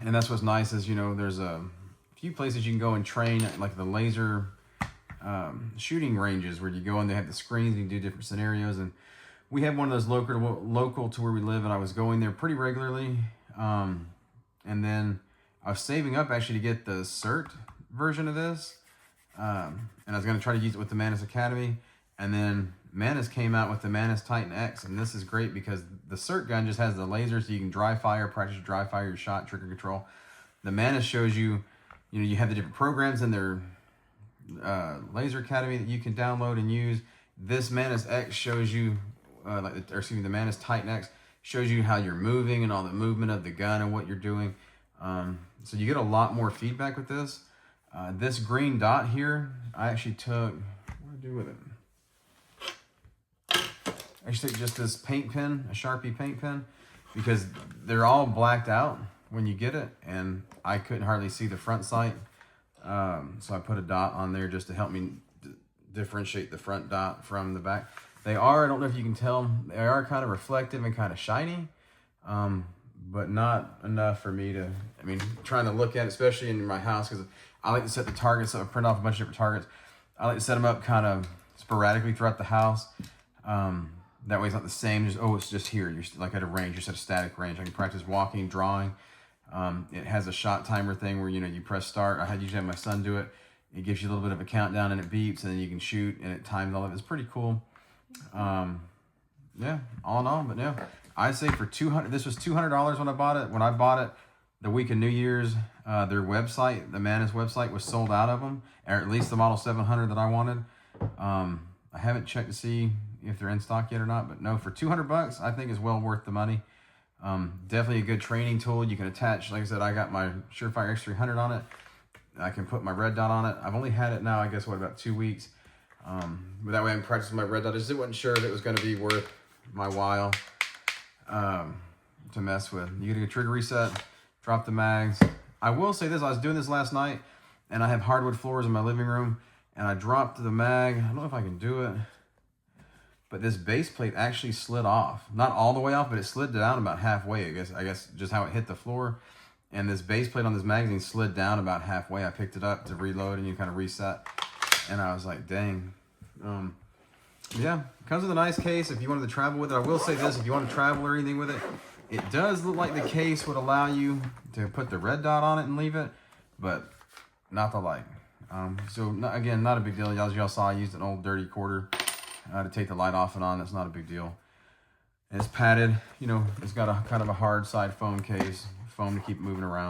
And that's what's nice is, you know, there's a few places you can go and train, like the laser shooting ranges where you go and they have the screens and you do different scenarios. And we have one of those local to where we live, and I was going there pretty regularly. And then I was saving up actually to get the CERT version of this. And I was going to try to use it with the Mantis Academy. And then Mantis came out with the Mantis Titan X. And this is great because the CERT gun just has the laser, so you can dry fire, practice your dry fire, your shot, trigger control. The Mantis shows you, you know, you have the different programs in their Laser Academy that you can download and use. This Mantis X shows you, the Mantis Titan X shows you how you're moving and all the movement of the gun and what you're doing. So you get a lot more feedback with this. This green dot here, I actually took, what do I do with it? I actually took just this paint pen, a Sharpie paint pen, because they're all blacked out when you get it, and I couldn't hardly see the front sight. So I put a dot on there just to help me differentiate the front dot from the back. They are, I don't know if you can tell, they are kind of reflective and kind of shiny, but not enough for me to, I mean, trying to look at it, especially in my house, because I like to set the targets up, print off a bunch of different targets. I like to set them up kind of sporadically throughout the house. That way it's not the same, just, oh, it's just here. You're like at a range, you're at a static range. I can practice walking, drawing. It has a shot timer thing where, you know, you press start. I usually have my son do it. It gives you a little bit of a countdown and it beeps, and then you can shoot and it times all of it. It's pretty cool. Yeah, all in all, but no, I say for $200, this was $200 when I bought it. When I bought it the week of New Year's, their website, the Mantis website, was sold out of them, or at least the Model 700 that I wanted. I haven't checked to see if they're in stock yet or not, but no, for $200, I think is well worth the money. Definitely a good training tool. You can attach, like I said, I got my Surefire X300 on it. I can put my red dot on it. I've only had it now, I guess, what, about 2 weeks. But that way I'm practicing my red dot. I just wasn't sure if it was going to be worth my while to mess with. You get a trigger reset, drop the mags. I will say this, I was doing this last night, and I have hardwood floors in my living room, and I dropped the mag. I don't know if I can do it, but this base plate actually slid off. Not all the way off, but it slid down about halfway, I guess just how it hit the floor. And this base plate on this magazine slid down about halfway. I picked it up to reload and you kind of reset. And I was like, dang. Yeah, comes with a nice case if you wanted to travel with it. I will say this, if you want to travel or anything with it, it does look like the case would allow you to put the red dot on it and leave it, but not the light. Again, not a big deal. As y'all saw, I used an old dirty quarter to take the light off and on. That's not a big deal. And it's padded, you know, it's got a kind of a hard side foam case, foam to keep moving around.